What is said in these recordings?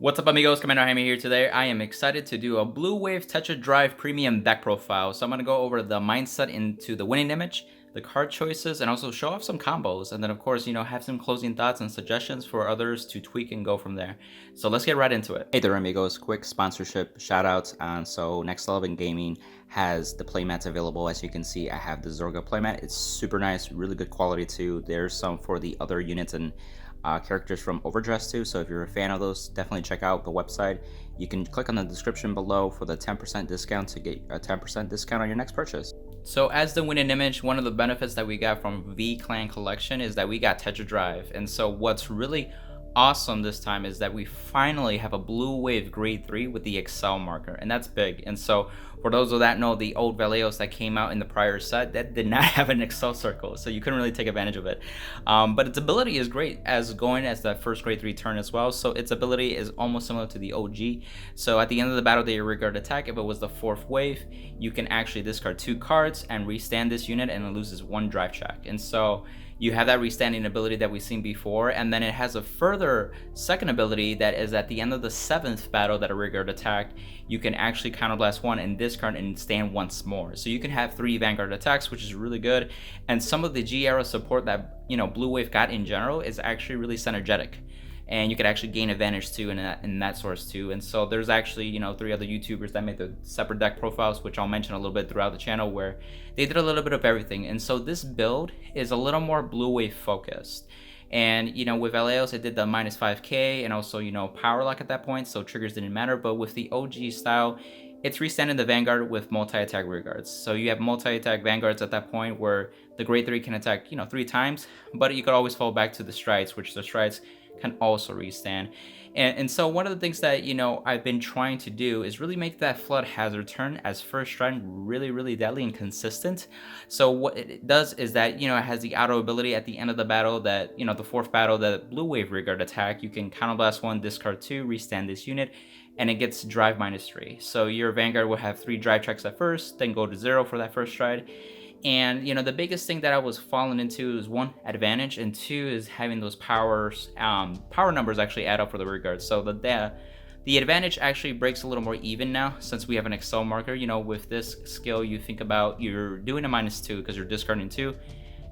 What's up amigos, Commander Jaime here today. I am excited to do a Blue Wave Tetra-drive Premium deck profile. So I'm going to go over the mindset into the winning image, the card choices, and also show off some combos. And then of course, have some closing thoughts and suggestions for others to tweak and go from there. So let's get right into it. Hey there amigos, quick sponsorship shout outs. So ZЯV Gaming has the playmats available. As you can see, I have the Zorga playmat. It's super nice, really good quality too. There's some for the other units and characters from Overdress too, so if you're a fan of those, definitely check out the website. You can click on the description below for the 10% discount to get a 10% discount on your next purchase. So as the winning image, one of the benefits that we got from V-Clan collection is that we got Tetra-drive, and so what's really awesome this time is that we finally have a Blue Wave Grade 3 with the Excel marker, and that's big. And so for those of that know, the old Valeos that came out in the prior set that did not have an Excel circle, so you couldn't really take advantage of it. But its ability is great as going as that first Grade 3 turn as well, so its ability is almost similar to the OG. So at the end of the battle that you regard attack, if it was the 4th wave, you can actually discard 2 cards and restand this unit, and it loses 1 drive check. And so you have that restanding ability that we've seen before, and then it has a further second ability that is at the end of the 7th battle that a rearguard attack, you can actually counterblast 1 and discard and stand once more. So you can have 3 Vanguard attacks, which is really good. And some of the G era support that Blue Wave got in general is actually really synergetic. And you could actually gain advantage too in that source too. And so there's actually 3 other YouTubers that made the separate deck profiles, which I'll mention a little bit throughout the channel, where they did a little bit of everything. And so this build is a little more Blue Wave focused. And with Valeos it did the -5k and also power lock at that point, so triggers didn't matter. But with the OG style, it's restanding the Vanguard with multi-attack rearguards. So you have multi-attack Vanguards at that point where the Grade 3 can attack 3 times, but you could always fall back to the Strides, which the Strides can also restand. And so one of the things that I've been trying to do is really make that Flood Hazard turn as first strike really deadly and consistent. So what it does is that it has the auto ability at the end of the battle that the 4th battle, the Blue Wave rearguard attack, you can counterblast 1, discard 2, restand this unit, and it gets drive -3. So your Vanguard will have 3 drive checks at first, then go to 0 for that first stride. And the biggest thing that I was falling into is 1, advantage, and 2 is having those power numbers actually add up for the rearguard. So the advantage actually breaks a little more even now since we have an Excel marker. With this skill, you think about you're doing a -2 because you're discarding 2,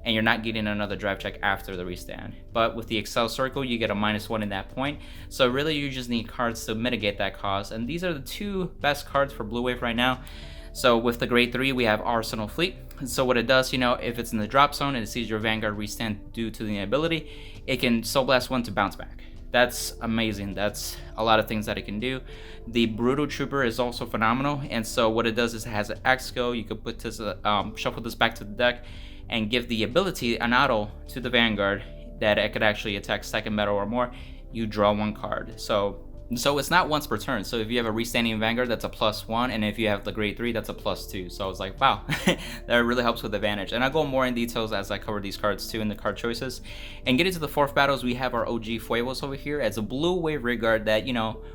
and you're not getting another drive check after the restand. But with the Excel circle, you get a -1 in that point. So really, you just need cards to mitigate that cost. And these are the 2 best cards for Blue Wave right now. So with the Grade 3, we have Arsenal Fleet. So what it does, if it's in the drop zone and it sees your Vanguard restand due to the ability, it can Soul Blast 1 to bounce back. That's amazing. That's a lot of things that it can do. The Brutal Trooper is also phenomenal. And so what it does is it has an X skill. You could put this, shuffle this back to the deck and give the ability, an auto, to the Vanguard that it could actually attack 2nd battle or more. You draw 1 card. So it's not once per turn. So if you have a restanding Vanguard, that's a +1, and if you have the Grade 3, that's a +2. So I was like, wow, that really helps with advantage. And I'll go more in details as I cover these cards too in the card choices. And getting to the 4th battles, we have our OG Fuegos over here as a Blue Wave rearguard that,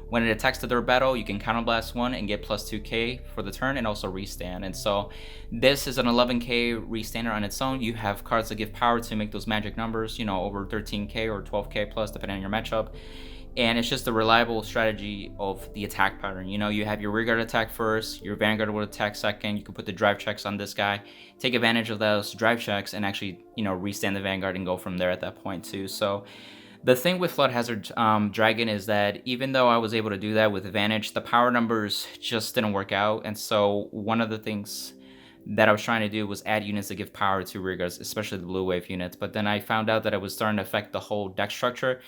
when it attacks the 3rd battle, you can counterblast 1 and get +2k for the turn and also restand. And so this is an 11k restander on its own. You have cards that give power to make those magic numbers, over 13k or 12k plus, depending on your matchup. And it's just a reliable strategy of the attack pattern. You have your rearguard attack first, your Vanguard will attack second. You can put the drive checks on this guy, take advantage of those drive checks, and actually, restand the Vanguard and go from there at that point too. So the thing with Flood Hazard Dragon is that even though I was able to do that with advantage, the power numbers just didn't work out. And so one of the things that I was trying to do was add units that give power to rearguards, especially the Blue Wave units. But then I found out that it was starting to affect the whole deck structure.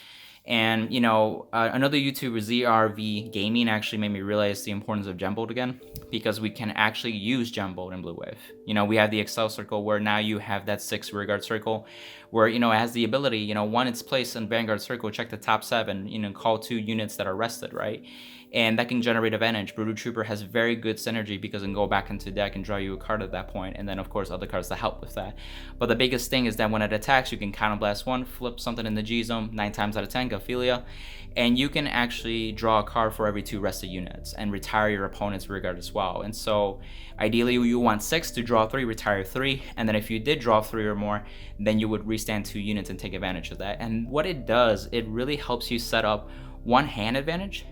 And another YouTuber, ZЯV Gaming, actually made me realize the importance of Genbold again, because we can actually use Genbold in Blue Wave. We have the Excel circle where now you have that 6 rearguard circle where it has the ability, when it's placed in Vanguard circle, check the top 7, call 2 units that are rested, right? And that can generate advantage. Brutal Trooper has very good synergy because it can go back into deck and draw you a card at that point, and then of course other cards to help with that. But the biggest thing is that when it attacks, you can counterblast 1, flip something in the G zone, 9 times out of 10, Ophelia, and you can actually draw a card for every 2 rested units and retire your opponent's rearguard as well. And so ideally you want 6 to draw 3, retire 3, and then if you did draw 3 or more, then you would restand 2 units and take advantage of that. And what it does, it really helps you set up 1 hand advantage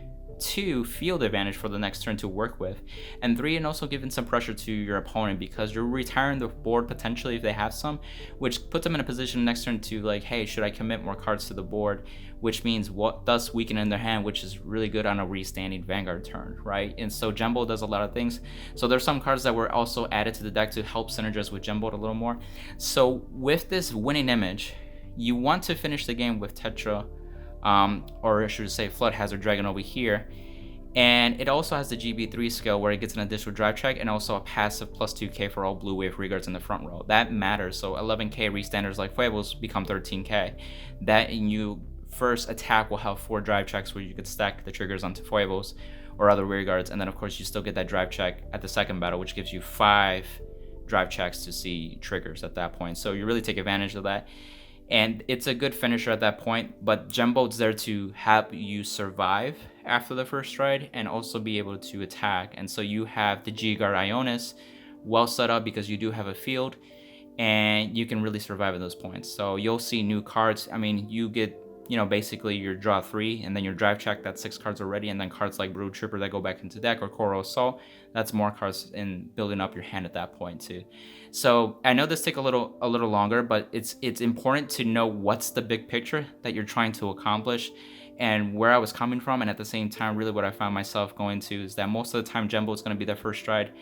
2, field advantage for the next turn to work with, and 3, and also giving some pressure to your opponent because you're retiring the board potentially if they have some, which puts them in a position next turn to like, hey, should I commit more cards to the board, which means what thus weakening their hand, which is really good on a restanding Vanguard turn, right? And so Genbold does a lot of things. So there's some cards that were also added to the deck to help synergize with Genbold a little more. So with this winning image, you want to finish the game with Tetra, or I should say Flood Hazard Dragon over here. And it also has the GB3 skill where it gets an additional drive check and also a passive plus 2k for all blue wave reguards in the front row. That matters. So 11k restanders like Fuegos become 13k. That in you first attack will have 4 drive checks where you could stack the triggers onto Fuegos or other rearguards, and then of course you still get that drive check at the second battle, which gives you 5 drive checks to see triggers at that point. So you really take advantage of that. And it's a good finisher at that point, but Genbold's there to help you survive after the first stride and also be able to attack. And so you have the G-Guard Ionis well set up because you do have a field and you can really survive at those points. So you'll see new cards. I mean, you get, you know, basically your draw 3 and then your drive check, that's 6 cards already, and then cards like Brood Trooper that go back into deck or Coral Assault, that's more cards in building up your hand at that point too. So I know this take a little longer, but it's important to know what's the big picture that you're trying to accomplish and where I was coming from. And at the same time, really what I found myself going to is that most of the time Genbold is going to be their first stride,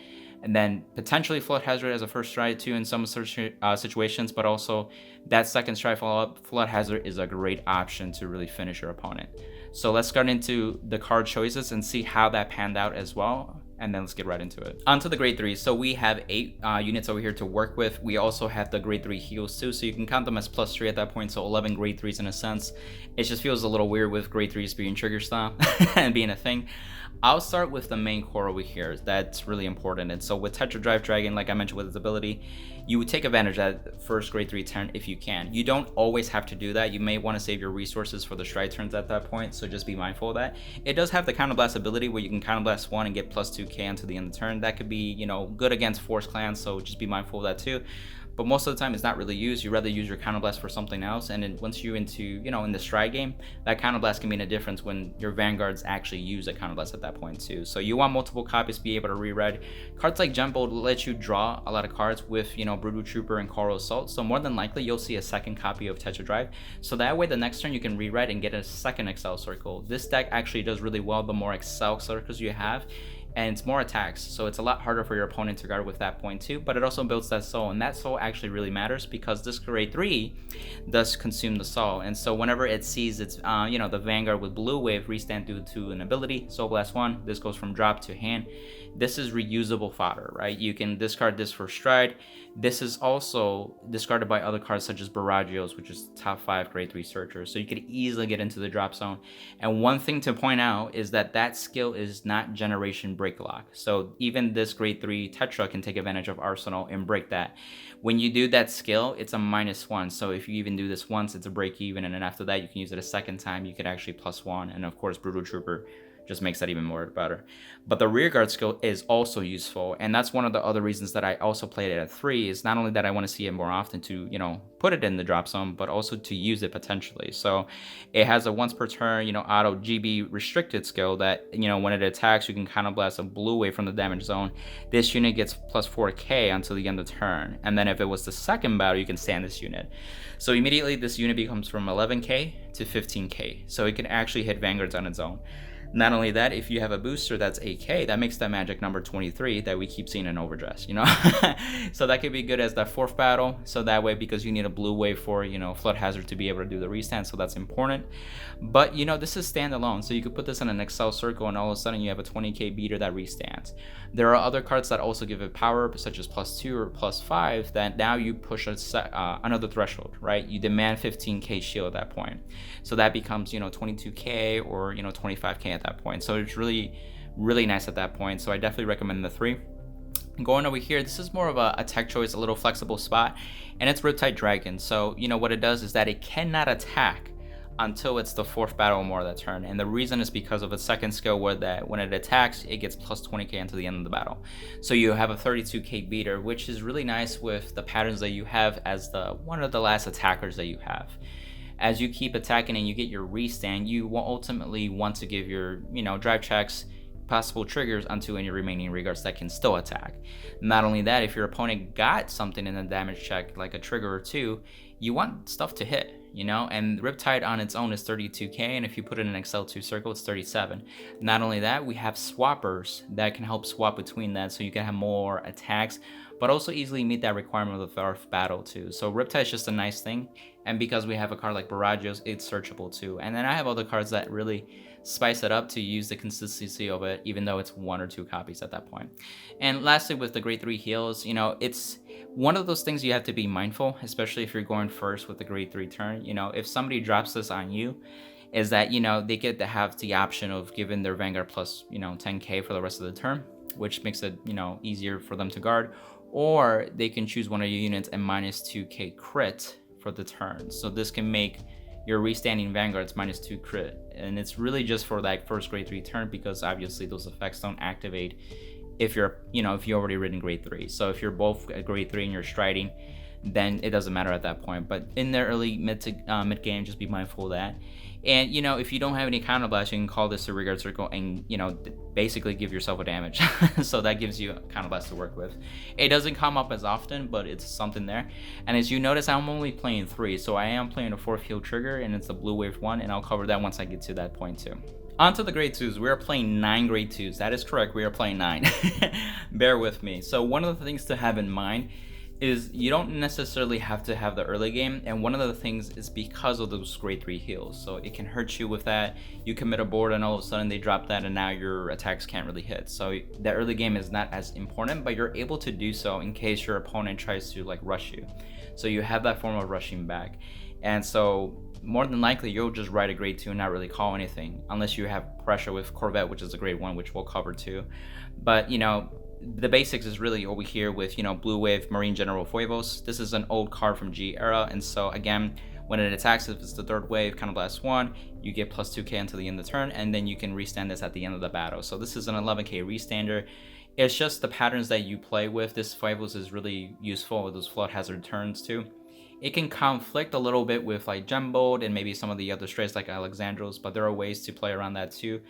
and then potentially Flood Hazard as a first stride too in some situations, but also that second stride follow-up, Flood Hazard is a great option to really finish your opponent. So let's get into the card choices and see how that panned out as well, and then let's get right into it. Onto the grade 3. So we have 8 units over here to work with. We also have the grade 3 heals too, so you can count them as plus 3 at that point, so 11 grade 3s in a sense. It just feels a little weird with grade 3s being trigger style and being a thing. I'll start with the main core over here. That's really important. And so with Tetra-drive Dragon, like I mentioned with its ability, you would take advantage of that first grade 3 turn if you can. You don't always have to do that. You may want to save your resources for the stride turns at that point, so just be mindful of that. It does have the counterblast ability where you can counterblast 1 and get plus 2k until the end of the turn. That could be, you know, good against Force Clans, so just be mindful of that too. But most of the time it's not really used. You rather use your counterblast for something else, and then once you're into, you know, in the stride game, that counterblast can mean a difference when your vanguards actually use a counterblast at that point too. So you want multiple copies to be able to reread. Cards like Genbold will let you draw a lot of cards with, you know, Brood Trooper and Coral Assault, so more than likely you'll see a second copy of Tetra-drive, so that way the next turn you can reread and get a second Excel Circle. This deck actually does really well the more Excel Circles you have, and it's more attacks, so it's a lot harder for your opponent to guard with that point too, but it also builds that soul, and that soul actually really matters because this grade 3 does consume the soul. And so whenever it sees its you know, the Vanguard with blue wave restand due to an ability, Soul Blast 1, this goes from drop to hand. This is reusable fodder, right? You can discard this for stride. This is also discarded by other cards such as Barragios, which is top 5 grade 3 searchers, so you could easily get into the drop zone. And one thing to point out is that that skill is not generation break lock, so even this grade 3 Tetra can take advantage of Arsenal and break that. When you do that skill, it's a -1, so if you even do this once, it's a break even, and then after that you can use it a second time, you could actually +1, and of course Brutal Trooper just makes that even more better. But the rearguard skill is also useful, and that's one of the other reasons that I also played it at 3, is not only that I want to see it more often to, you know, put it in the drop zone, but also to use it potentially. So it has a once per turn, you know, auto GB restricted skill that, you know, when it attacks you can counterblast a blue wave from the damage zone. This unit gets +4k until the end of the turn, and then if it was the second battle you can stand this unit. So immediately this unit becomes from 11k to 15k, so it can actually hit vanguards on its own. Not only that, if you have a booster that's 8k, that makes that magic number 23 that we keep seeing in overdress, you know. So that could be good as that 4th battle, so that way, because you need a blue wave for, you know, Flood Hazard to be able to do the restand, so that's important. But you know, this is standalone, so you could put this in an Excel Circle and all of a sudden you have a 20k beater that restands. There are other cards that also give it power, such as +2 or +5, that now you push another threshold, right? You demand 15k shield at that point, so that becomes, you know, 22k or, you know, 25k at that point. So it's really nice at that point, so I definitely recommend the 3. Going over here, this is more of a tech choice, a little flexible spot, and it's Riptide Dragon. So you know what it does is that it cannot attack until it's the 4th battle or more of that turn, and the reason is because of its second skill where that when it attacks it gets +20k until the end of the battle. So you have a 32k beater, which is really nice with the patterns that you have as the one of the last attackers that you have. as you keep attacking and you get your restand, you will ultimately want to give your, drive checks possible triggers onto any remaining rearguards that can still attack. Not only that, if your opponent got something in the damage check, like a trigger or two, you want stuff to hit, and Riptide on its own is 32k, and if you put it in an XL2 circle, it's 37. Not only that, we have swappers that can help swap between that, so you can have more attacks, but also easily meet that requirement of the Earth battle too. So Riptide is just a nice thing, and because we have a card like Barragios, it's searchable too. And then I have other cards that really spice it up to use the consistency of it, even though it's 1 or 2 copies at that point. And lastly, with the grade 3 heals, it's one of those things you have to be mindful, especially if you're going first with the grade 3 turn. If somebody drops this on you, is that they get to have the option of giving their Vanguard plus 10k for the rest of the turn, which makes it easier for them to guard, or they can choose one of your units and minus 2k crit for the turn. So this can make your restanding Vanguards minus 2 crit, and it's really just for that first grade 3 turn, because obviously those effects don't activate if you're if you already ridden grade 3. So if you're both at grade 3 and you're striding, then it doesn't matter at that point. But in the early mid game, just be mindful of that. And if you don't have any counterblast, you can call this a rearguard circle and basically give yourself a damage. So that gives you a counterblast to work with. It doesn't come up as often, but it's something there. And as you notice, I'm only playing 3, so I am playing a 4th heal trigger, and it's the blue wave one, and I'll cover that once I get to that point too. On to the grade 2s. We are playing 9 grade 2s. That is correct, we are playing 9. Bear with me. So one of the things to have in mind is you don't necessarily have to have the early game, and one of the things is because of those grade 3 heals. So it can hurt you with that. You commit a board and all of a sudden they drop that, and now your attacks can't really hit. So the early game is not as important, but you're able to do so in case your opponent tries to rush you. So you have that form of rushing back. And so more than likely you'll just ride a grade 2 and not really call anything, unless you have pressure with Corvette, which is a grade 1, which we'll cover too. But the basics is really over here with Blue Wave Marine General Fuevos. This is an old card from G era, and so again, when it attacks, if it's the 3rd wave, Counterblast 1, you get plus 2k until the end of the turn, and then you can restand this at the end of the battle. So this is an 11k restander. It's just the patterns that you play with. This Fuevos is really useful with those flood hazard turns too. It can conflict a little bit with Genbold and maybe some of the other strays like Alexandros, but there are ways to play around that too.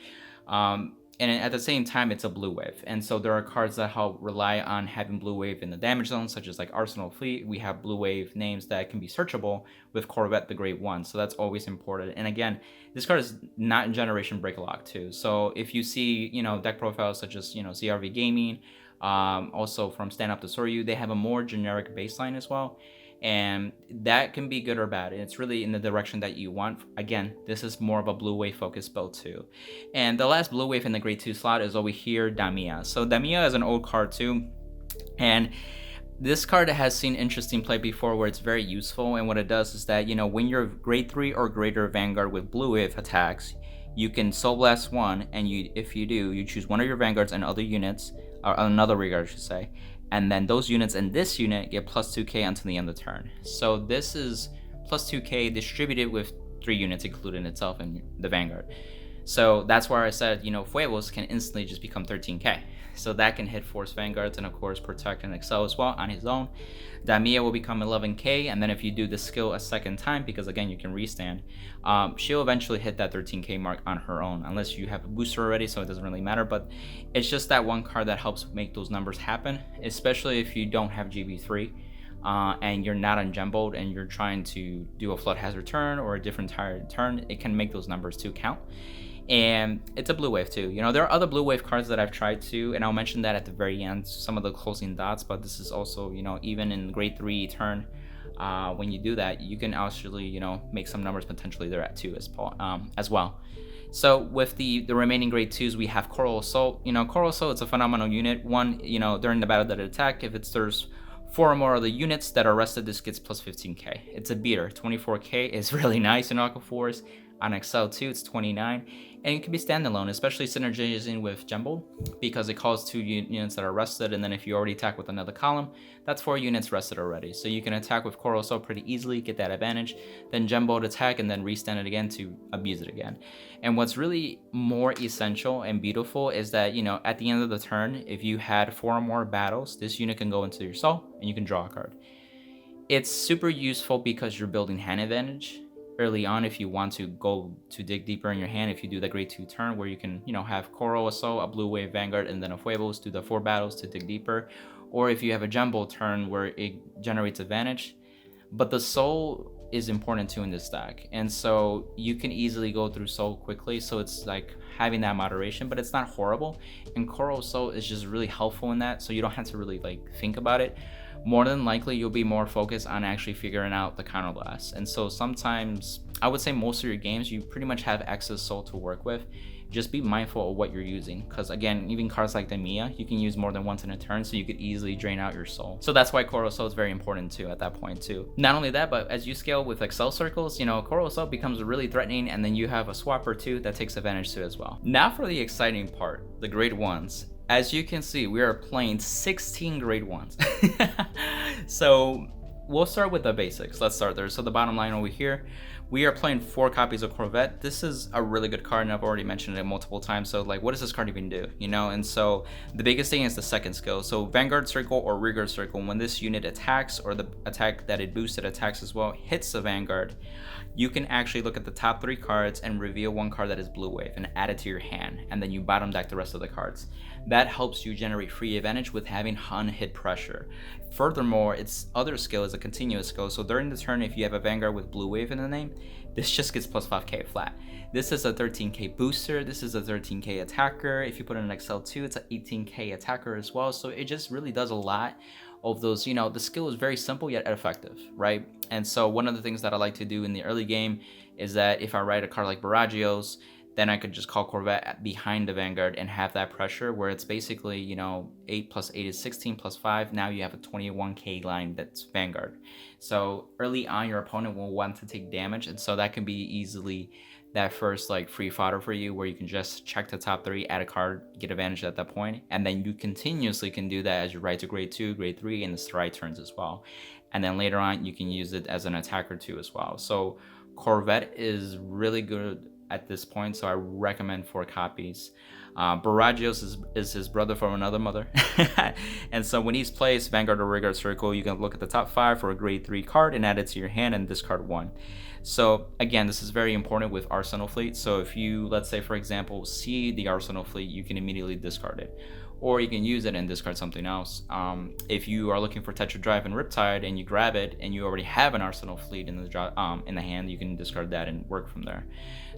And at the same time, it's a blue wave. And so there are cards that help rely on having blue wave in the damage zone, such as Arsenal Fleet. We have blue wave names that can be searchable with Corvette, the grade 1. So that's always important. And again, this card is not in Generation Breakalock too. So if you see, deck profiles such as, ZЯV Gaming, also from StandUpTheSoryu, they have a more generic baseline as well. And that can be good or bad. It's really in the direction that you want. Again, this is more of a blue wave focused build too. And the last blue wave in the grade 2 slot is over here, Damia. So Damia is an old card too, and this card has seen interesting play before where it's very useful. And what it does is that when you're grade 3 or greater Vanguard with blue wave attacks, you can Soul Blast 1, and if you do, you choose one of your Vanguards and other units, or another rearguard I should say, and then those units and this unit get plus 2k until the end of the turn. So this is plus 2k distributed with 3 units included in itself in the Vanguard. So that's where I said, Fuevos can instantly just become 13k. So that can hit Force Vanguards and of course protect and excel as well on his own. Damia will become 11k, and then if you do the skill a second time, because again you can restand, she'll eventually hit that 13k mark on her own, unless you have a booster already, so it doesn't really matter. But it's just that one card that helps make those numbers happen, especially if you don't have GB3 and you're not on Genbold and you're trying to do a flood hazard turn or a different tire turn. It can make those numbers too count. And it's a blue wave too. There are other blue wave cards that I've tried to, and I'll mention that at the very end, some of the closing dots. But this is also, even in grade 3 turn, when you do that, you can actually, make some numbers potentially there at 2 as well. So with the remaining grade 2s, we have Coral Assault. Coral Assault, it's a phenomenal unit. One, during the battle that it attack, if there's 4 or more of the units that are rested, this gets plus 15k. It's a beater. 24k is really nice in Aqua Force. On XL2, it's 29, and it can be standalone, especially synergizing with Genbold, because it calls 2 units that are rested, and then if you already attack with another column, that's 4 units rested already. So you can attack with Coral Assault pretty easily, get that advantage, then Genbold attack, and then restand it again to abuse it again. And what's really more essential and beautiful is that, at the end of the turn, if you had 4 or more battles, this unit can go into your soul, and you can draw a card. It's super useful because you're building hand advantage. early on if you want to go to dig deeper in your hand. If you do the grade 2 turn where you can, you know, have Coral Assault, a blue wave Vanguard, and then a Fuegos, do the 4 battles to dig deeper. Or if you have a Genbold turn where it generates advantage. But the soul is important too in this deck, and so you can easily go through soul quickly, so it's like having that moderation, but it's not horrible. And Coral Soul is just really helpful in that, so you don't have to really like think about it. More than likely you'll be more focused on actually figuring out the counterblast. And so sometimes, I would say most of your games, you pretty much have excess soul to work with. Just be mindful of what you're using, because again, even cards like the Mia, you can use more than once in a turn, so you could easily drain out your soul. So that's why Coral Soul is very important too at that point too. Not only that, but as you scale with Excel circles, you know, Coral Soul becomes really threatening, and then you have a swap or two that takes advantage too as well. Now for the exciting part, the grade 1s. As you can see, we are playing 16 grade 1s. So we'll start with the basics. Let's start there. So the bottom line over here, we are playing 4 copies of Corvette. This is a really good card, and I've already mentioned it multiple times. So like, what does this card even do? You know, and so the biggest thing is the second skill. So Vanguard Circle or Rearguard Circle, when this unit attacks, or the attack that it boosted attacks as well, hits the Vanguard, you can actually look at the top 3 cards and reveal 1 card that is blue wave and add it to your hand, and then you bottom deck the rest of the cards. That helps you generate free advantage with having unhit pressure. Furthermore, its other skill is a continuous skill, so during the turn, if you have a Vanguard with blue wave in the name, this just gets plus 5k flat. This is a 13k booster, this is a 13k attacker. If you put in an XL2, it's an 18k attacker as well, so it just really does a lot of those. You know, the skill is very simple yet effective, right? And so one of the things that I like to do in the early game is that if I write a card like Baragios, then I could just call Corvette behind the Vanguard and have that pressure where it's basically, you know, 8 plus 8 is 16 plus 5. Now you have a 21k line that's Vanguard. So early on, your opponent will want to take damage, and so that can be easily that first like free fodder for you, where you can just check the top 3, add a card, get advantage at that point, and then you continuously can do that as you ride to grade 2, grade 3, and the stride turns as well. And then later on, you can use it as an attacker too as well. So Corvette is really good at this point, so I recommend 4 copies. Baragios is his brother from another mother. And so when he's placed Vanguard or Rearguard Circle, you can look at the top 5 for a grade 3 card and add it to your hand and discard 1. So again, this is very important with Arsenal Fleet. So if you, let's say for example, see the Arsenal Fleet, you can immediately discard it, or you can use it and discard something else. If you are looking for Tetra-drive and Riptide and you grab it and you already have an Arsenal Fleet in the hand, you can discard that and work from there.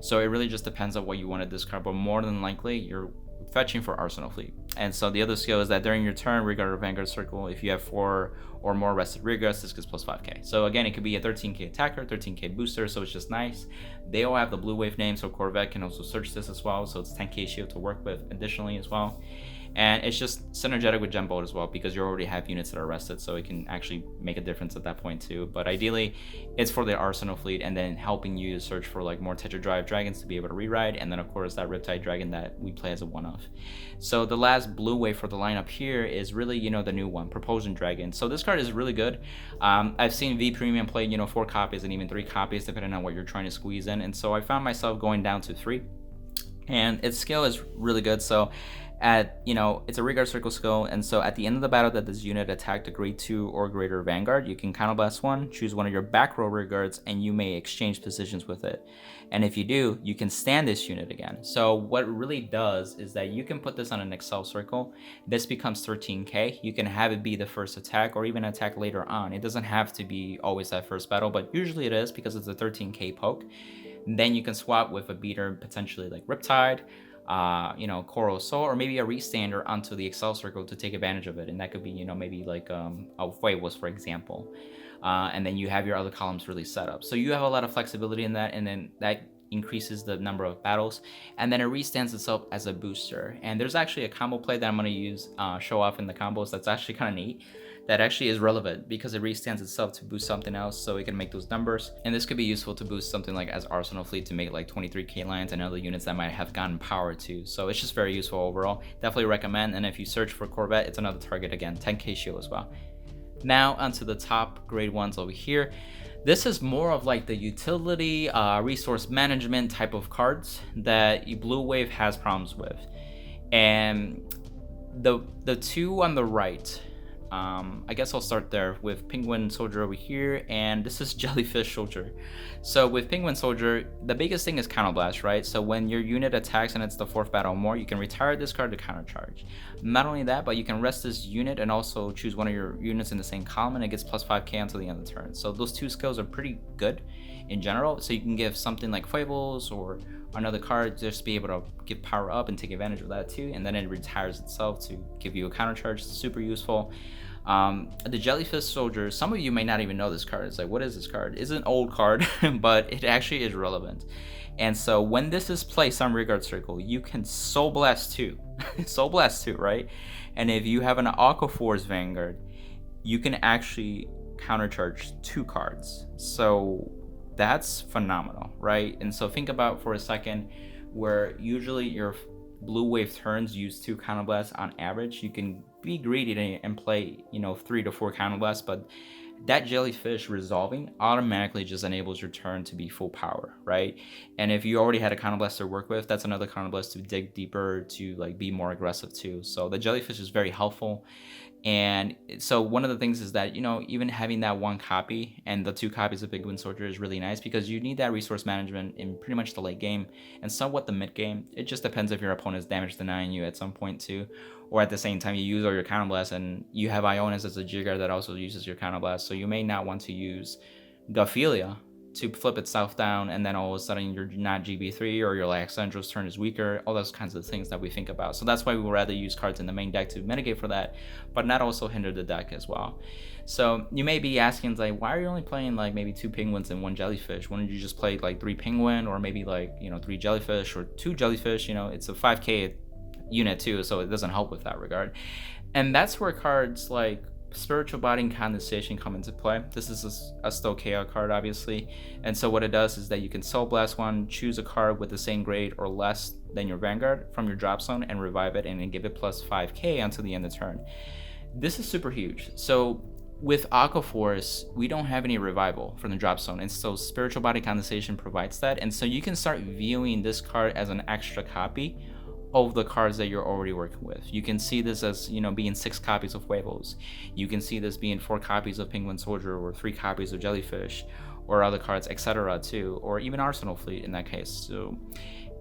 So it really just depends on what you want to discard, but more than likely you're fetching for Arsenal Fleet. And so the other skill is that during your turn, Rearguard or Vanguard Circle, if you have 4 or more rested Rearguards, this gets plus 5k. So again, it could be a 13k attacker, 13k booster, so it's just nice. They all have the blue wave name, so Corvette can also search this as well, so it's 10k shield to work with additionally as well. And it's just synergetic with Genbold as well, because you already have units that are rested, so it can actually make a difference at that point too. But ideally, it's for the Arsenal Fleet, and then helping you search for like more Tetra-drive Dragons to be able to reride, and then of course that Riptide Dragon that we play as a one-off. So the last blue wave for the lineup here is really, you know, the new one, Propulsion Dragon. So this card is really good. I've seen V Premium play, you know, 4 copies and even 3 copies depending on what you're trying to squeeze in, and so I found myself going down to 3, and its skill is really good. So you know, it's a Rearguard Circle skill, and so at the end of the battle that this unit attacked a grade 2 or greater Vanguard, you can counterblast 1, choose one of your back row Rearguards, and you may exchange positions with it. And if you do, you can stand this unit again. So what it really does is that you can put this on an Excel circle. This becomes 13k. You can have it be the first attack or even attack later on. It doesn't have to be always that first battle, but usually it is because it's a 13k poke. Then you can swap with a beater, potentially like Riptide, you know, Coral Soul, or maybe a restander onto the Excel circle to take advantage of it. And that could be, you know, maybe like a Fuegos, for example. And then you have your other columns really set up. So you have a lot of flexibility in that, and then that increases the number of battles. And then it restands itself as a booster. And there's actually a combo play that I'm going to use, show off in the combos, that's actually kind of neat. That actually is relevant because it restands itself to boost something else, so it can make those numbers. And this could be useful to boost something like as Arsenal Fleet to make like 23k lines and other units that might have gotten power too. So it's just very useful overall. Definitely recommend. And if you search for Corvette, it's another target again, 10k shield as well. Now onto the top grade 1s over here. This is more of like the utility, resource management type of cards that Blue Wave has problems with. And the 2 on the right, I guess I'll start there with Penguin Soldier over here, and this is Jellyfish Soldier. So with Penguin Soldier, the biggest thing is Counterblast, right? So when your unit attacks and it's the 4th battle or more, you can retire this card to countercharge. Not only that, but you can rest this unit and also choose one of your units in the same column, and it gets plus 5k until the end of the turn. So those 2 skills are pretty good in general. So you can give something like Foibles or another card just to be able to give power up and take advantage of that too, and then it retires itself to give you a counter charge. It's super useful. The Jellyfish Soldier, some of you may not even know this card. It's like, what is this card? It's an old card, but it actually is relevant. And so when this is placed on Rearguard Circle, you can Soul Blast 2. Soul Blast 2, right? And if you have an Aqua Force Vanguard, you can actually countercharge 2 cards. So that's phenomenal, right? And so think about for a second where usually your blue wave turns use 2 counterblasts on average. You can be greedy and play, 3 to 4 counterblasts, but that Jellyfish resolving automatically just enables your turn to be full power, right? And if you already had a counterblast to work with, that's another counterblast to dig deeper, to like be more aggressive too. So the Jellyfish is very helpful. And so one of the things is that, even having that 1 copy and the 2 copies of Penguin Soldier is really nice, because you need that resource management in pretty much the late game and somewhat the mid game. It just depends if your opponent's damage denying you at some point too, or at the same time you use all your counterblasts, and you have Ionis as a Jigger that also uses your counterblast. So you may not want to use Gophelia to flip itself down, and then all of a sudden you're not GB3, or your Alexandros turn is weaker, all those kinds of things that we think about. So that's why we would rather use cards in the main deck to mitigate for that, but not also hinder the deck as well. So you may be asking, like, why are you only playing like maybe 2 penguins and 1 jellyfish? Why don't you just play like 3 penguin, or maybe like 3 jellyfish or 2 jellyfish? It's a 5k unit too, so it doesn't help with that regard. And that's where cards like Spiritual Body and Condensation come into play. This is a stoicheia card, obviously, and so what it does is that you can Soul Blast 1, choose a card with the same grade or less than your Vanguard from your drop zone, and revive it, and then give it plus 5k until the end of the turn. This is super huge. So with Aqua Force, we don't have any revival from the drop zone, and so Spiritual Body Condensation provides that, and so you can start viewing this card as an extra copy of the cards that you're already working with. You can see this as, being 6 copies of Huevos. You can see this being 4 copies of Penguin Soldier, or 3 copies of Jellyfish, or other cards, etc. too, or even Arsenal Fleet in that case. So,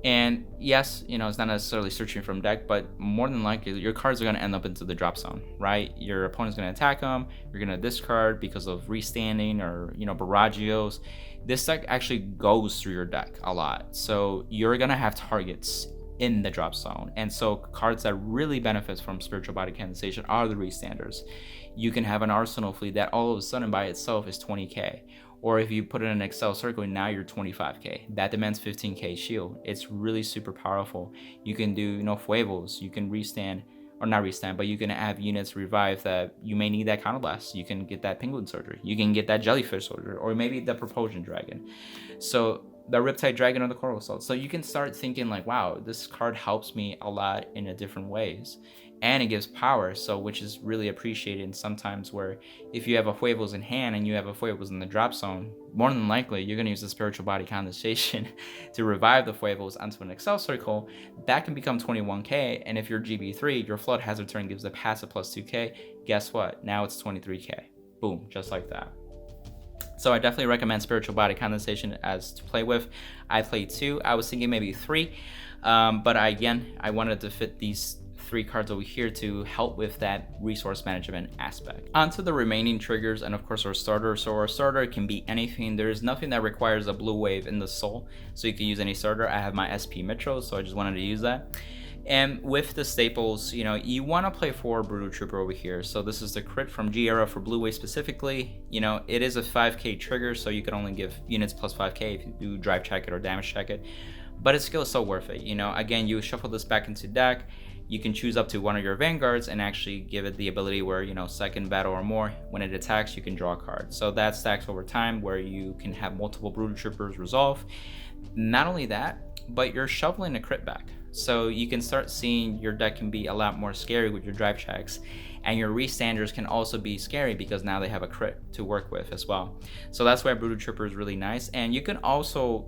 and yes, it's not necessarily searching from deck, but more than likely your cards are going to end up into the drop zone, right? Your opponent's going to attack them, you're going to discard because of restanding or, barragios. This deck actually goes through your deck a lot. So you're going to have targets in the drop zone, and so cards that really benefits from Spiritual Body Condensation are the restanders. You can have an Arsenal Fleet that all of a sudden by itself is 20k, or if you put it in an Excel circle, now you're 25k. That demands 15k shield. It's really super powerful. You can do Fuevos, you can restand, or not restand, but you can have units revive that you may need that counterblast. You can get that Penguin Soldier, you can get that Jellyfish Soldier, or maybe the Propulsion Dragon. So the Riptide Dragon or the Coral Assault. So you can start thinking like, wow, this card helps me a lot in a different ways, and it gives power, so which is really appreciated sometimes, where if you have a Huevos in hand and you have a Huevos in the drop zone, more than likely you're going to use the Spiritual Body Condensation to revive the Huevos onto an Excel circle. That can become 21k, and if you're GB3, your Flood Hazard turn gives a passive plus 2k. Guess what? Now it's 23k. Boom, just like that. So I definitely recommend Spiritual Body Condensation as to play with. I played 2. I was thinking maybe 3, but I wanted to fit these 3 cards over here to help with that resource management aspect. Onto the remaining triggers, and of course our starter. So our starter can be anything. There's nothing that requires a blue wave in the soul, so you can use any starter. I have my SP Metro, so I just wanted to use that. And with the staples, you want to play 4 Brutal Trooper over here. So this is the crit from G Era for Blue Wave specifically. It is a 5k trigger, so you can only give units plus 5k if you do drive check it or damage check it. But its skill is so worth it. Again, you shuffle this back into deck. You can choose up to one of your Vanguards and actually give it the ability where, second battle or more, when it attacks, you can draw a card. So that stacks over time, where you can have multiple Brutal Troopers resolve. Not only that, but you're shoveling a crit back. So you can start seeing your deck can be a lot more scary with your drive checks, and your restanders can also be scary because now they have a crit to work with as well. So that's why Brutal Trooper is really nice. And you can also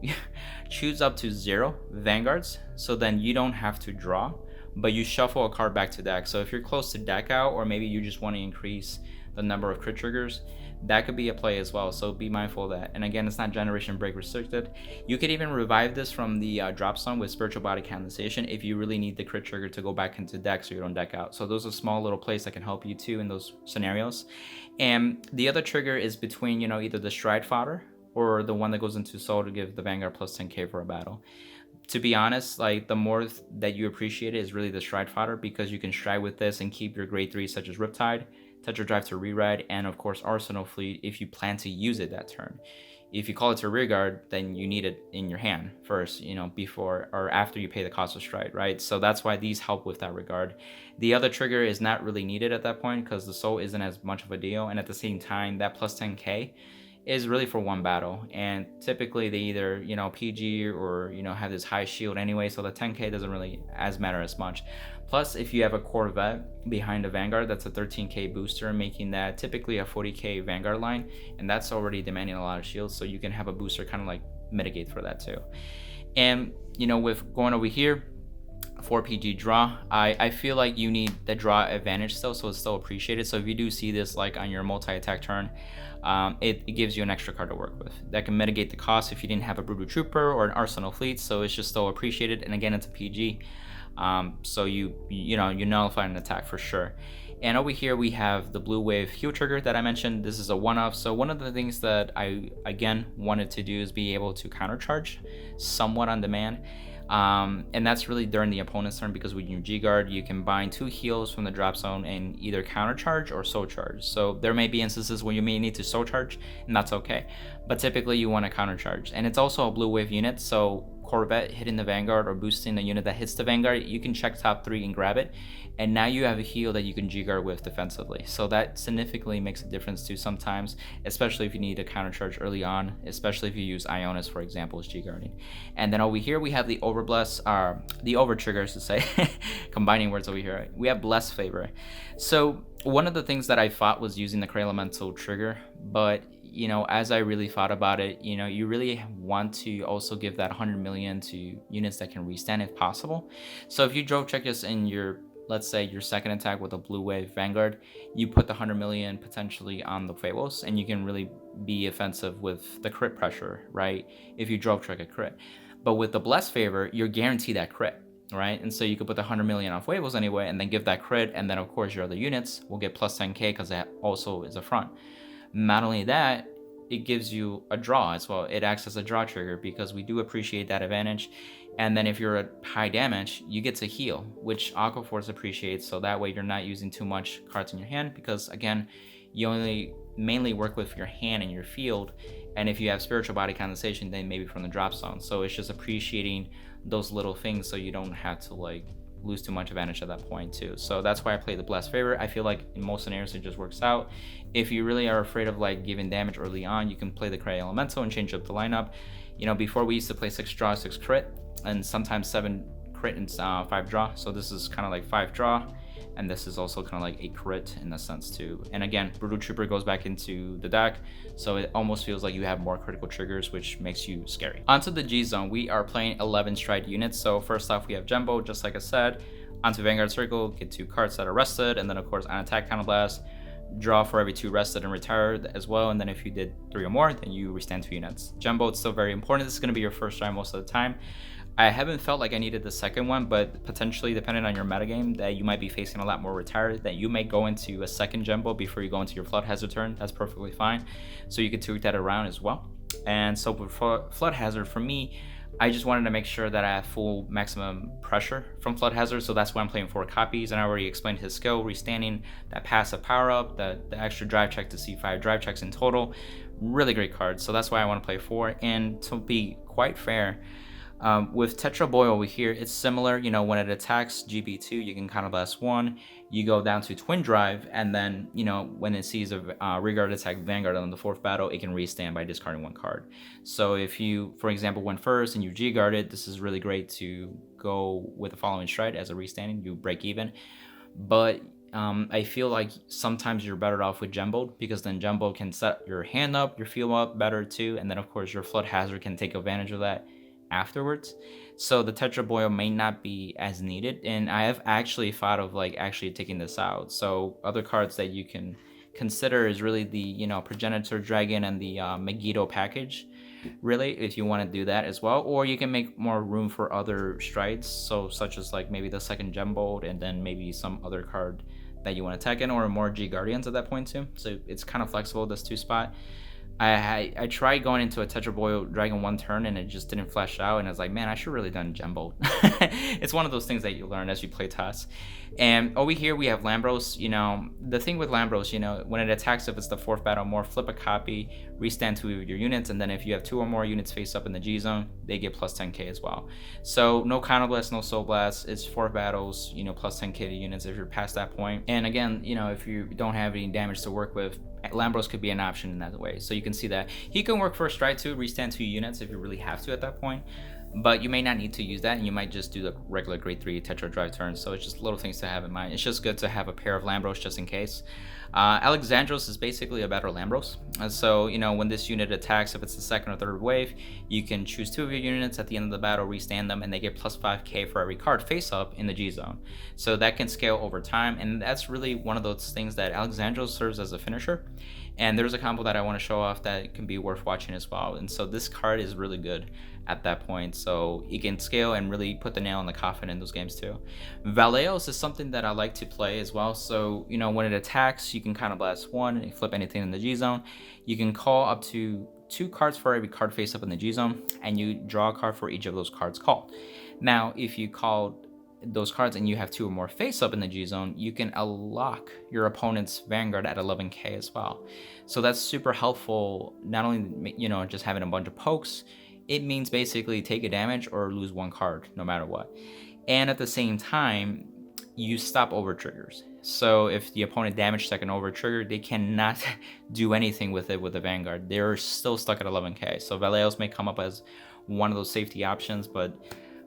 choose up to 0 Vanguards, so then you don't have to draw, but you shuffle a card back to deck. So if you're close to deck out, or maybe you just want to increase the number of crit triggers, that could be a play as well, so be mindful of that. And again, it's not generation break restricted. You could even revive this from the drop zone with spiritual body canalization if you really need the crit trigger to go back into deck so you don't deck out. So those are small little plays that can help you too in those scenarios. And the other trigger is between, you know, either the stride fodder or the one that goes into soul to give the Vanguard plus 10k for a battle. To be honest, like, the more that you appreciate it is really the stride fodder, because you can stride with this and keep your grade 3 such as Riptide, Tetra-drive to reride, and of course Arsenal Fleet if you plan to use it that turn. If you call it to rearguard, then you need it in your hand first, you know, before or after you pay the cost of stride, right? So that's why these help with that regard. The other trigger is not really needed at that point because the soul isn't as much of a deal, and at the same time that plus 10k is really for one battle, and typically they either, you know, PG or, you know, have this high shield anyway, so the 10k doesn't really matter as much. Plus, if you have a Corvette behind a Vanguard, that's a 13k booster, making that typically a 40k Vanguard line, and that's already demanding a lot of shields, so you can have a booster kind of like mitigate for that too. And, you know, with going over here, 4 PG draw, I feel like you need the draw advantage still, so it's still appreciated. So if you do see this like on your multi-attack turn, it gives you an extra card to work with that can mitigate the cost if you didn't have a Brutal Trooper or an Arsenal Fleet, so it's just still appreciated. And again, it's a PG, so you nullify an attack for sure. And over here we have the blue wave heal trigger that I mentioned. This is a one-off, so one of the things that I again wanted to do is be able to countercharge somewhat on demand. And that's really during the opponent's turn, because with your G-Guard you can bind 2 heals from the drop zone and either countercharge or soul charge. So there may be instances where you may need to soul charge, and that's okay, but typically you want to countercharge. And it's also a blue wave unit, so Corvette hitting the Vanguard or boosting the unit that hits the Vanguard, you can check top 3 and grab it, and now you have a heal that you can G-Guard with defensively. So that significantly makes a difference too sometimes, especially if you need a countercharge early on, especially if you use Ionis, for example, as G-Guarding. And then over here we have the the over triggers to say, combining words over here. We have Bless Favor. So one of the things that I thought was using the Cray Elemental trigger, but you know, as I really thought about it, you know, you really want to also give that 100 million to units that can restand if possible. So if you drove check this in your, let's say your second attack with a blue wave Vanguard, you put the 100 million potentially on the Fables, and you can really be offensive with the crit pressure, right? If you drove check a crit. But with the Bless Favor, you're guaranteed that crit, right? And so you could put the 100 million on Fables anyway, and then give that crit, and then of course your other units will get plus 10k because that also is a front. Not only that, it gives you a draw as well. It acts as a draw trigger because we do appreciate that advantage. And then if you're at high damage, you get to heal, which Aquaforce appreciates, so that way you're not using too much cards in your hand, because again, you only mainly work with your hand and your field, and if you have spiritual body condensation, then maybe from the drop zone. So it's just appreciating those little things so you don't have to like lose too much advantage at that point too. So that's why I play the Blessed Favor. I feel like in most scenarios it just works out. If you really are afraid of like giving damage early on, you can play the Cray Elemental and change up the lineup. You know, before we used to play 6 draw, 6 crit, and sometimes 7 crit and 5 draw. So this is kind of like 5 draw, and this is also kind of like a crit in a sense too. And again, Brutal Trooper goes back into the deck, so it almost feels like you have more critical triggers, which makes you scary. Onto the G zone, we are playing 11 stride units. So first off, we have Genbold, just like I said. Onto Vanguard Circle, get 2 cards that are rested, and then of course on attack counterblast, draw for every 2 rested and retired as well. And then if you did 3 or more, then you restand 2 units. Genbold's still very important. This is going to be your first try most of the time. I haven't felt like I needed the second one, but potentially depending on your metagame that you might be facing a lot more retired, that you may go into a second Genbold before you go into your Flood Hazard turn. That's perfectly fine. So you could tweak that around as well. And so for Flood Hazard, for me, I just wanted to make sure that I have full maximum pressure from Flood Hazard, so that's why I'm playing 4 copies. And I already explained his skill, restanding, that passive power up, the extra drive check to see 5 drive checks in total. Really great card, so that's why I want to play 4. And to be quite fair, with Tetra Boy over here, it's similar. You know, when it attacks GB2, you can counterblast 1, you go down to Twin Drive, and then, you know, when it sees a rearguard attack Vanguard on the 4th battle, it can restand by discarding 1 card. So if you, for example, went first and you G-guarded, this is really great to go with the following stride as a restanding. You break even. But I feel like sometimes you're better off with Genbold, because then Genbold can set your hand up, your field up better too, and then of course your Flood Hazard can take advantage of that afterwards. So the Tetra Boil may not be as needed, and I have actually thought of like actually taking this out. So other cards that you can consider is really the, you know, Progenitor Dragon and the Megiddo package, really, if you want to do that as well. Or you can make more room for other strides, so such as like maybe the second Genbold and then maybe some other card that you want to tech in, or more G Guardians at that point too. So it's kind of flexible, this 2-spot. I tried going into a Tetra Dragon 1 turn and it just didn't flash out, and I was like, man, I should really done Genbold. It's one of those things that you learn as you play tests. And over here we have Lambros. You know, the thing with Lambros, you know, when it attacks, if it's the 4th battle more, flip a copy, restand 2 of your units, and then if you have 2 or more units face up in the G zone, they get plus 10k as well. So no Counter Blast, no Soul Blast. It's 4 battles, you know, plus 10k to units if you're past that point. And again, you know, if you don't have any damage to work with, Lambros could be an option in that way. So you can see that he can work first strike too, restand 2 units if you really have to at that point. But you may not need to use that, and you might just do the regular grade 3 Tetra-drive turn. So it's just little things to have in mind. It's just good to have a pair of Lambros just in case. Alexandros is basically a better Lambros. So, you know, when this unit attacks, if it's the 2nd or 3rd wave, you can choose 2 of your units at the end of the battle, restand them, and they get plus 5k for every card face up in the G zone. So that can scale over time, and that's really one of those things that Alexandros serves as a finisher. And there's a combo that I want to show off that can be worth watching as well. And so this card is really good at that point, so he can scale and really put the nail in the coffin in those games too. Valeos is something that I like to play as well. So, you know, when it attacks, you can kind of blast 1 and flip anything in the G zone. You can call up to 2 cards for every card face up in the G zone, and you draw a card for each of those cards called. Now, if you called those cards and you have 2 or more face up in the G zone, you can unlock your opponent's Vanguard at 11k as well. So that's super helpful. Not only, you know, just having a bunch of pokes, it means basically take a damage or lose 1 card no matter what. And at the same time, you stop over triggers. So if the opponent damage second over trigger, they cannot do anything with it with the Vanguard. They're still stuck at 11k. So Valeos may come up as one of those safety options, but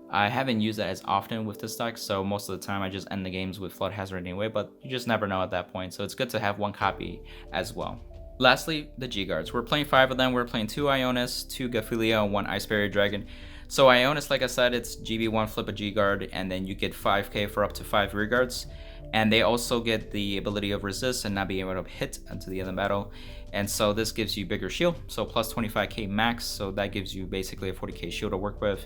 I haven't used that as often with this deck, so most of the time I just end the games with Flood Hazard anyway, but you just never know at that point, so it's good to have 1 copy as well. Lastly, the G-Guards. We're playing 5 of them. We're playing 2 Ionis, 2 Gaphilia, and 1 Ice Barrier Dragon. So Ionis, like I said, it's GB1, flip a G-Guard, and then you get 5k for up to 5 rear guards. And they also get the ability of resist and not being able to hit until the end of the battle. And so this gives you bigger shield, so plus 25k max, so that gives you basically a 40k shield to work with.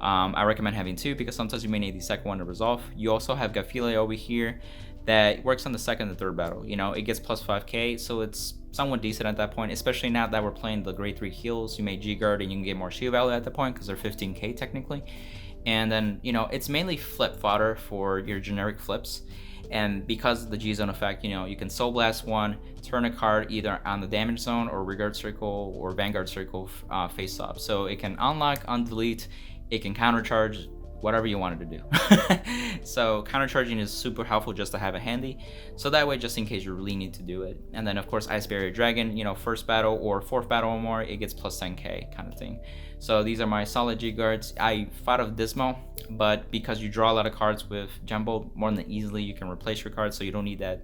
I recommend having 2 because sometimes you may need the second one to resolve. You also have Gaphilia over here that works on the 2nd and 3rd battle. You know, it gets plus 5k, so it's somewhat decent at that point, especially now that we're playing the grade 3 heals. You may G-Guard and you can get more shield value at that point because they're 15k technically. And then, you know, it's mainly flip fodder for your generic flips. And because of the G-Zone effect, you know, you can Soul Blast 1, turn a card either on the damage zone or Rearguard Circle or Vanguard Circle face up. So it can unlock, undelete, it can countercharge, whatever you wanted to do. So countercharging is super helpful just to have it handy. So that way, just in case you really need to do it. And then of course, Ice Barrier Dragon, you know, 1st battle or 4th battle or more, it gets plus 10k kind of thing. So these are my solid G guards. I thought of Dismal, but because you draw a lot of cards with Genbold, more than easily you can replace your cards, so you don't need that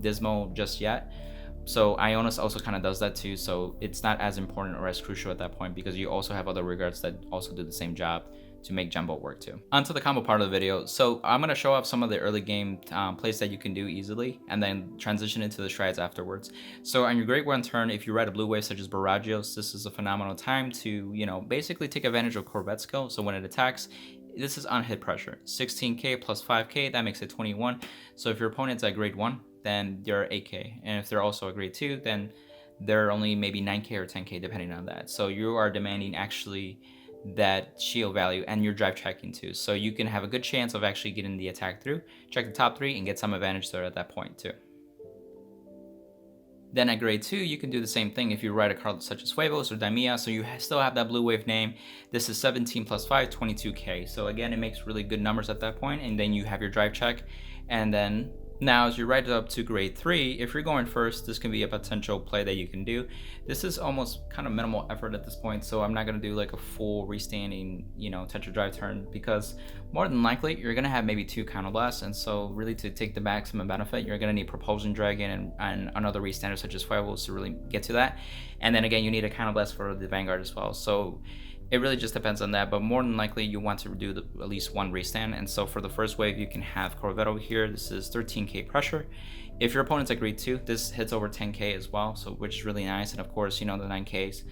Dismal just yet. So Ionis also kind of does that too, so it's not as important or as crucial at that point because you also have other rearguards that also do the same job to make Genbold work too. Onto the combo part of the video. So I'm going to show off some of the early game plays that you can do easily and then transition into the strides afterwards. So on your grade 1 turn, if you ride a blue wave such as Baragios, this is a phenomenal time to, you know, basically take advantage of Corvette skill. So when it attacks, this is on hit pressure, 16k plus 5k, that makes it 21. So if your opponent's at grade 1, then they're 8k. And if they're also a grade 2, then they're only maybe 9k or 10k depending on that. So you are demanding actually that shield value, and you're drive checking too. So you can have a good chance of actually getting the attack through, check the top 3 and get some advantage there at that point too. Then at grade 2, you can do the same thing if you ride a card such as Huevos or Daimia, so you still have that blue wave name. This is 17 plus 5, 22k. So again, it makes really good numbers at that point, and then you have your drive check. And then now as you ride it up to grade 3, if you're going first, this can be a potential play that you can do. This is almost kind of minimal effort at this point, so I'm not going to do like a full restanding, you know, Tetra-drive turn, because more than likely you're going to have maybe 2 counter blasts, and so really to take the maximum benefit, you're going to need Propulsion Dragon and another restander such as Firewolves to really get to that. And then again, you need a counter blast for the Vanguard as well. So It really just depends on that, but more than likely you want to do at least one restand. And so for the first wave, you can have Corvette over here. This is 13k pressure. If your opponents agree to, this hits over 10k as well, so which is really nice. And of course, you know, the 9ks.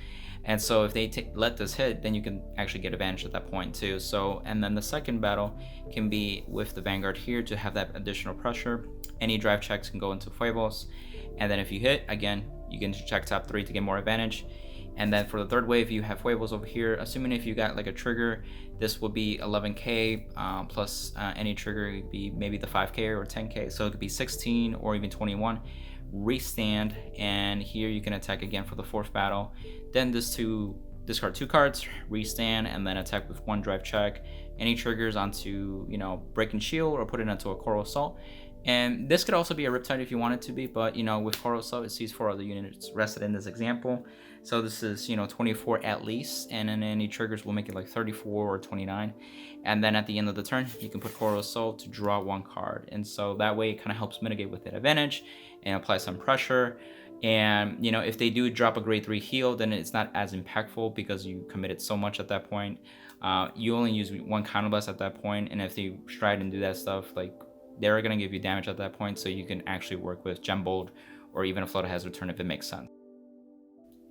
And so if they let this hit, then you can actually get advantage at that point too. So, and then the second battle can be with the Vanguard here to have that additional pressure. Any drive checks can go into Fuegos. And then if you hit, again, you can check top 3 to get more advantage. And then for the third wave, you have Fuegos over here. Assuming if you got like a trigger, this will be 11k plus any trigger would be maybe the 5k or 10k. So it could be 16 or even 21. Restand, and here you can attack again for the fourth battle. Then discard 2 cards, restand, and then attack with 1 drive check. Any triggers onto, you know, break and shield, or put it into a Coral Assault. And this could also be a Riptide if you want it to be, but you know, with Coral Assault, it sees 4 other units rested in this example. So this is, you know, 24 at least, and then any triggers will make it like 34 or 29. And then at the end of the turn, you can put Coral Assault to draw 1 card. And so that way it kind of helps mitigate with that advantage and apply some pressure. And, you know, if they do drop a grade 3 heal, then it's not as impactful because you committed so much at that point. You only use 1 counterblast at that point, and if they stride and do that stuff, like, they're going to give you damage at that point, so you can actually work with Genbold or even a Flood Hazard turn if it makes sense.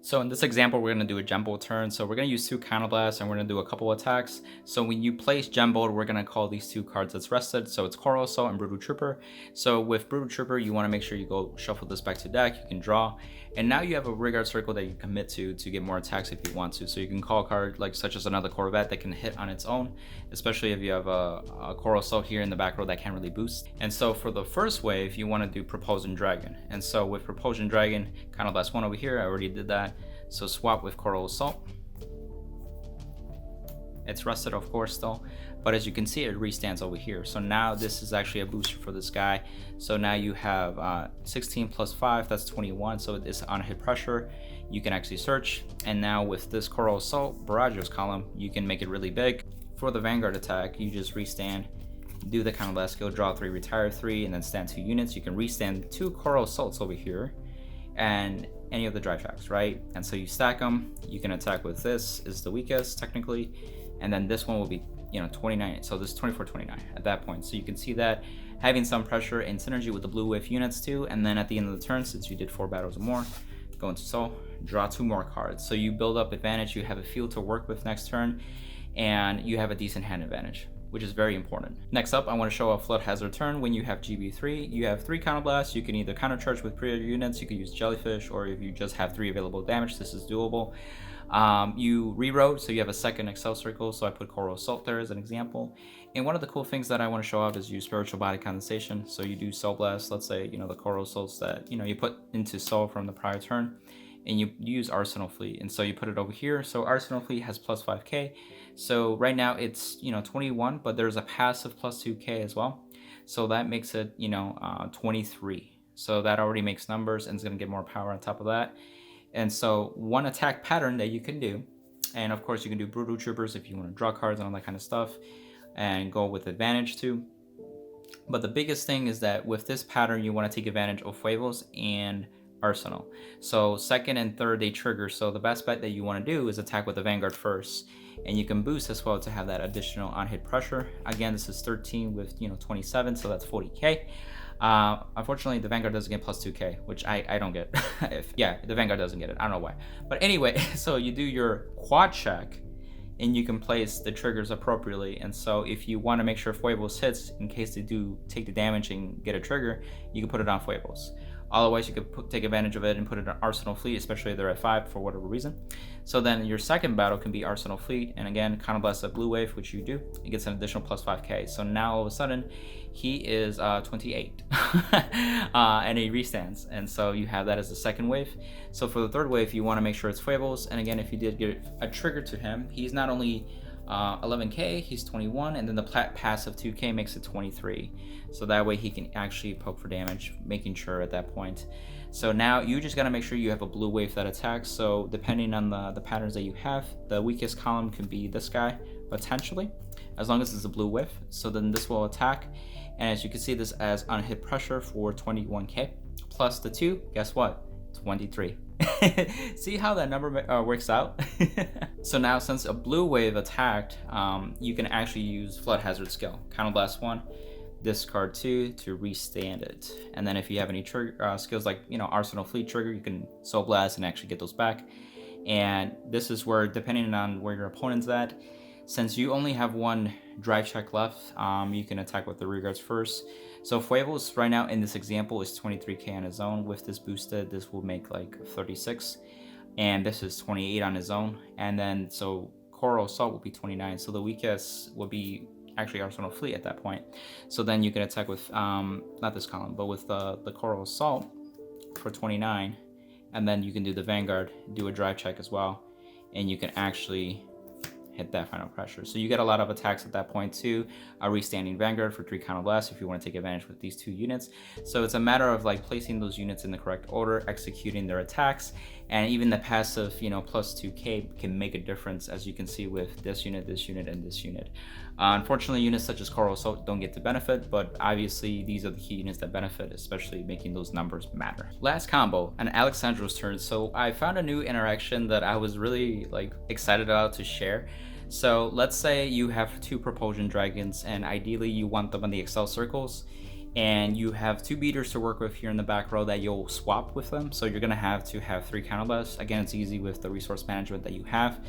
So in this example, we're going to do a Genbold turn. So we're going to use 2 counterblasts and we're going to do a couple attacks. So when you place Genbold, we're going to call these 2 cards that's rested. So it's Coral Assault and Brutal Trooper. So with Brutal Trooper, you want to make sure you go shuffle this back to deck. You can draw. And now you have a Rigard Circle that you commit to get more attacks if you want to. So you can call a card like such as another Corvette that can hit on its own, especially if you have a Coral Assault here in the back row that can't really boost. And so for the first wave, you want to do Propulsion Dragon. And so with Propulsion Dragon, Counterblast 1 over here, I already did that. So swap with Coral Assault. It's rusted, of course, still, but as you can see, it restands over here. So now this is actually a booster for this guy. So now you have 16 plus 5, that's 21. So it's on hit pressure. You can actually search. And now with this Coral Assault Barrageos column, you can make it really big. For the Vanguard attack, you just restand, do the counterblast skill, draw 3, retire 3, and then stand 2 units. You can restand 2 Coral Assaults over here and any of the drive tracks, right? And so you stack them. You can attack with this, is the weakest technically, and then this one will be, you know, 29. So this is 24, 29 at that point. So you can see that having some pressure and synergy with the blue wave units too. And then at the end of the turn, since you did 4 battles or more, go into Soul, draw 2 more cards. So you build up advantage. You have a field to work with next turn, and you have a decent hand advantage, which is very important. Next up, I want to show a Flood Hazard turn. When you have GB3, you have 3 counterblasts. You can either countercharge with pre units, you can use Jellyfish, or if you just have 3 available damage, this is doable. You rewrote, so you have a second Excel circle, so I put Coral Assault there as an example. And one of the cool things that I want to show off is use Spiritual Body Condensation. So you do Soul Blast, let's say, you know, the Coral Assaults that, you know, you put into Soul from the prior turn, and you use Arsenal Fleet, and so you put it over here. So Arsenal Fleet has plus 5k. So right now it's, you know, 21, but there's a passive plus 2k as well. So that makes it, you know, 23. So that already makes numbers, and it's going to get more power on top of that. And so one attack pattern that you can do, and of course you can do Brutal Troopers if you want to draw cards and all that kind of stuff, and go with advantage too. But the biggest thing is that with this pattern, you want to take advantage of Fuegos and Arsenal. So second and third, they trigger. So the best bet that you want to do is attack with the Vanguard first, and you can boost as well to have that additional on hit pressure. Again, this is 13 with, you know, 27, so that's 40k. Unfortunately, the Vanguard doesn't get plus 2k, which I don't get. Yeah, the Vanguard doesn't get it. I don't know why. But anyway, so you do your quad check, and you can place the triggers appropriately. And so if you want to make sure Fuegos hits, in case they do take the damage and get a trigger, you can put it on Fuegos. Otherwise, you could take advantage of it and put it on Arsenal Fleet, especially if they're at 5 for whatever reason. So then your second battle can be Arsenal Fleet, and again, counterblast a blue wave, which you do. It gets an additional plus 5k. So now all of a sudden, he is 28, and he restands. And so you have that as the second wave. So for the third wave, you want to make sure it's Fuegos. And again, if you did get a trigger to him, he's not only 11k, he's 21, and then the passive 2k makes it 23. So that way he can actually poke for damage, making sure at that point. So now you just gotta make sure you have a blue wave that attacks. So depending on the patterns that you have, the weakest column can be this guy, potentially, as long as it's a blue wave. So then this will attack, and as you can see, this as on hit pressure for 21k, plus the 2, guess what? 23. See how that number works out? So now, since a blue wave attacked, you can actually use Flood Hazard skill. Counterblast 1, discard 2 to restand it. And then if you have any trigger skills like, you know, Arsenal Fleet trigger, you can Soul Blast and actually get those back. And this is where, depending on where your opponent's at, since you only have one drive check left, you can attack with the rear guards first. So Fuevos right now in this example is 23k on his own. With this boosted, this will make like 36, and this is 28 on his own. And then so Coral Assault will be 29. So the weakest will be actually Arsenal Fleet at that point. So then you can attack with not this column, but with the Coral Assault for 29, and then you can do the Vanguard, do a drive check as well, and you can actually hit that final pressure. So you get a lot of attacks at that point too. A restanding Vanguard for 3 counter blasts if you want to take advantage with these 2 units. So it's a matter of like placing those units in the correct order, executing their attacks, and even the passive, you know, plus 2k can make a difference, as you can see with this unit, and this unit. Unfortunately, units such as Coral Assault don't get to benefit, but obviously these are the key units that benefit, especially making those numbers matter. Last combo, an Alexandros turn. So I found a new interaction that I was really like excited about to share. So let's say you have 2 propulsion dragons, and ideally you want them in the Excel circles, and you have 2 beaters to work with here in the back row that you'll swap with them. So you're gonna have to have 3 counterblasts. Again, it's easy with the resource management that you have.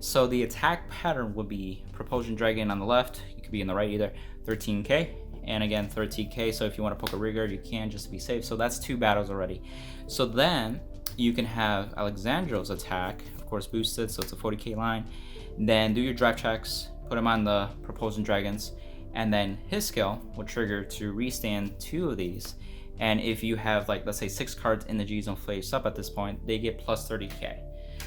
So the attack pattern would be propulsion dragon on the left, you could be in the right either, 13k, and again 13k. So if you want to poke a rigger, you can, just to be safe. So that's 2 battles already. So then you can have Alexandros attack, of course boosted, so it's a 40k line. Then do your drive checks, put him on the propulsion dragons, and then his skill will trigger to restand 2 of these. And if you have, like, let's say 6 cards in the G zone face up at this point, they get plus 30k.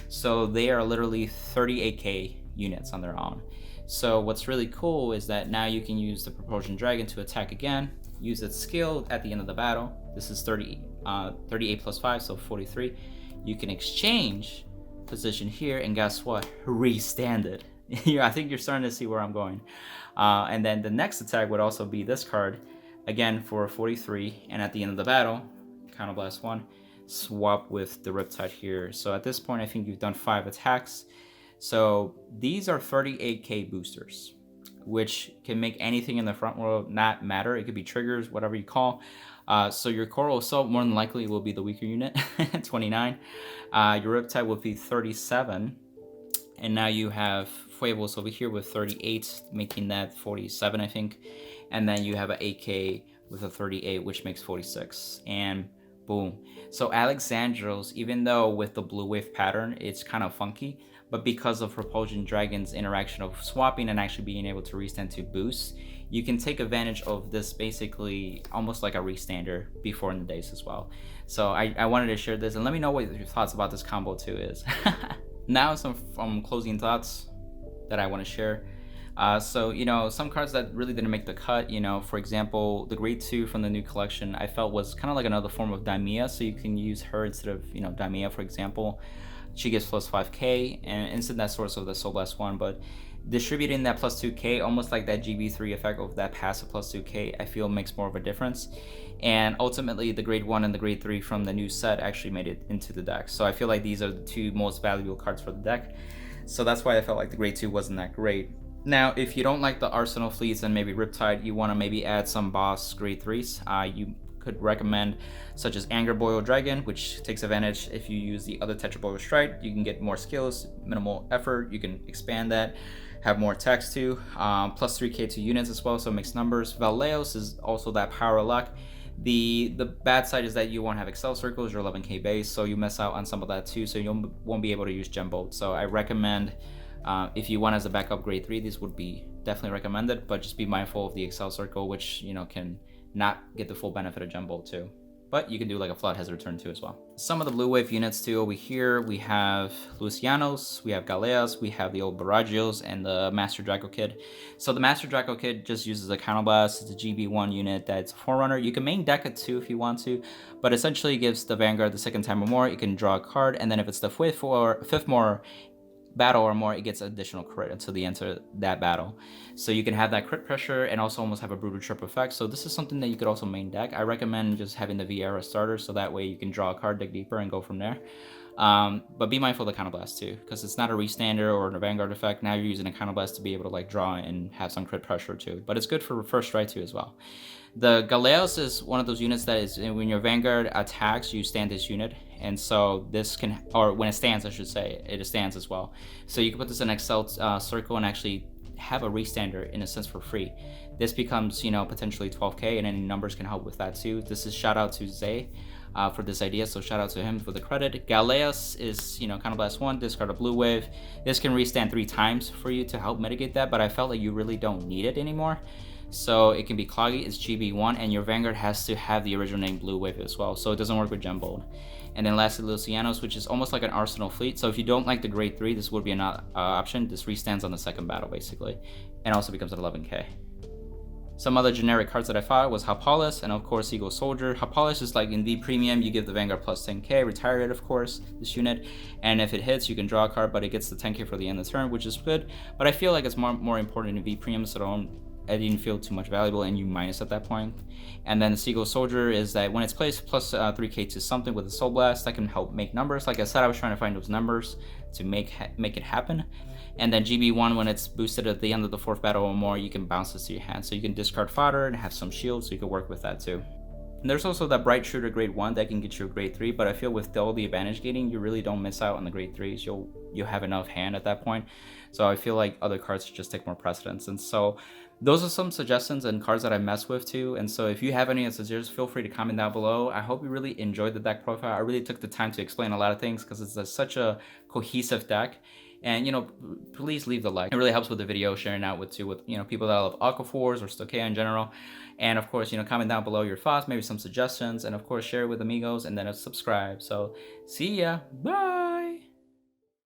So they are literally 38k units on their own. So what's really cool is that now you can use the propulsion dragon to attack again, use its skill at the end of the battle. This is 38 plus 5, so 43. You can exchange position here, and guess what? Restand it. I think you're starting to see where I'm going. And then the next attack would also be this card, again for 43, and at the end of the battle, counterblast 1, swap with the Riptide here. So at this point, I think you've done 5 attacks. So these are 38k boosters, which can make anything in the front row not matter. It could be triggers, whatever you call. So your Coral Assault more than likely will be the weaker unit, 29. Your Riptide will be 37. And now you have Fuevos over here with 38, making that 47, I think. And then you have an 8k with a 38, which makes 46. And boom. So Alexandros, even though with the blue wave pattern, it's kind of funky, but because of Propulsion Dragon's interaction of swapping and actually being able to restand to boost, you can take advantage of this basically almost like a restander before in the days as well. So I wanted to share this, and let me know what your thoughts about this combo too is. Now some closing thoughts that I want to share. So, you know, some cards that really didn't make the cut, you know, for example, the Grade 2 from the new collection, I felt was kind of like another form of Daimia, so you can use her instead of, you know, Daimia, for example. She gets plus 5k and instant that source of the Soul Blast 1, but distributing that plus 2k, almost like that GB3 effect of that passive plus 2k, I feel makes more of a difference. And ultimately, the Grade 1 and the Grade 3 from the new set actually made it into the deck. So I feel like these are the 2 most valuable cards for the deck. So that's why I felt like the Grade 2 wasn't that great. Now, if you don't like the Arsenal Fleets and maybe Riptide, you want to maybe add some boss Grade 3s, you could recommend such as Anger Boil Dragon, which takes advantage if you use the other Tetra-drive Strike. You can get more skills, minimal effort, you can expand that, have more attacks too, plus 3k to units as well, so it makes numbers. Valeos is also that power luck. The bad side is that you won't have Excel circles, you're 11k base, so you miss out on some of that too, so you won't be able to use Genbold. So I recommend, if you want as a backup Grade 3, this would be definitely recommended, but just be mindful of the Excel circle, which, you know, can not get the full benefit of Genbold too. But you can do like a Flood Hazard turn too as well. Some of the blue wave units too over here, we have Lucianos, we have Galeas, we have the old Baragios, and the Master Draco Kid. So the Master Draco Kid just uses a counterblast. It's a GB1 unit that's a Forerunner. You can main deck it too if you want to, but essentially gives the Vanguard the second time or more. You can draw a card, and then if it's the fifth more battle or more, it gets additional crit until the end of that battle. So you can have that crit pressure and also almost have a brutal trip effect. So this is something that you could also main deck. I recommend just having the Viera starter, so that way you can draw a card, dig deeper, and go from there. But be mindful of the Counterblast too, because it's not a restander or a Vanguard effect. Now you're using a Counterblast to be able to like draw and have some crit pressure too. But it's good for first strike too as well. The Galeos is one of those units that is, when your Vanguard attacks, you stand this unit. And so this can, or when it stands, I should say, it stands as well. So you can put this in Excel circle and actually have a restander in a sense for free. This becomes, you know, potentially 12k, and any numbers can help with that too. This is shout out to Zay for this idea, so shout out to him for the credit. Galeos is, you know, Counterblast 1, discard a blue wave. This can restand 3 times for you to help mitigate that, but I felt like you really don't need it anymore. So it can be Cloggy, it's GB1, and your Vanguard has to have the original name Blue Wave as well, so it doesn't work with Genbold. And then lastly, Lucianos, which is almost like an Arsenal fleet. So if you don't like the grade 3, this would be an option. This restands on the second battle, basically, and also becomes an 11k. Some other generic cards that I thought was Hapalis, and of course Eagle Soldier. Hapalis is like in V Premium, you give the Vanguard plus 10k, retire it of course, this unit, and if it hits you can draw a card, but it gets the 10k for the end of the turn, which is good, but I feel like it's more important in V Premium, so I didn't feel too much valuable, and you minus at that point. And then the Seagull Soldier is that when it's placed plus 3k to something with a Soul Blast, that can help make numbers. Like I said, I was trying to find those numbers to make it happen. And then GB1, when it's boosted at the end of the 4th battle or more, you can bounce this to your hand. So you can discard fodder and have some shield, so you can work with that too. And there's also that Bright Shooter grade 1 that can get you a grade 3, but I feel with all the advantage gating, you really don't miss out on the grade 3s. You'll have enough hand at that point. So I feel like other cards should just take more precedence. And so those are some suggestions and cards that I mess with too. And so if you have any suggestions, feel free to comment down below. I hope you really enjoyed the deck profile. I really took the time to explain a lot of things because it's such a cohesive deck. And, you know, please leave the like. It really helps with the video, sharing out with you know, people that love Aquaphors or stoicheia in general. And of course, you know, comment down below your thoughts, maybe some suggestions, and of course share it with amigos, and then subscribe. So see ya, bye.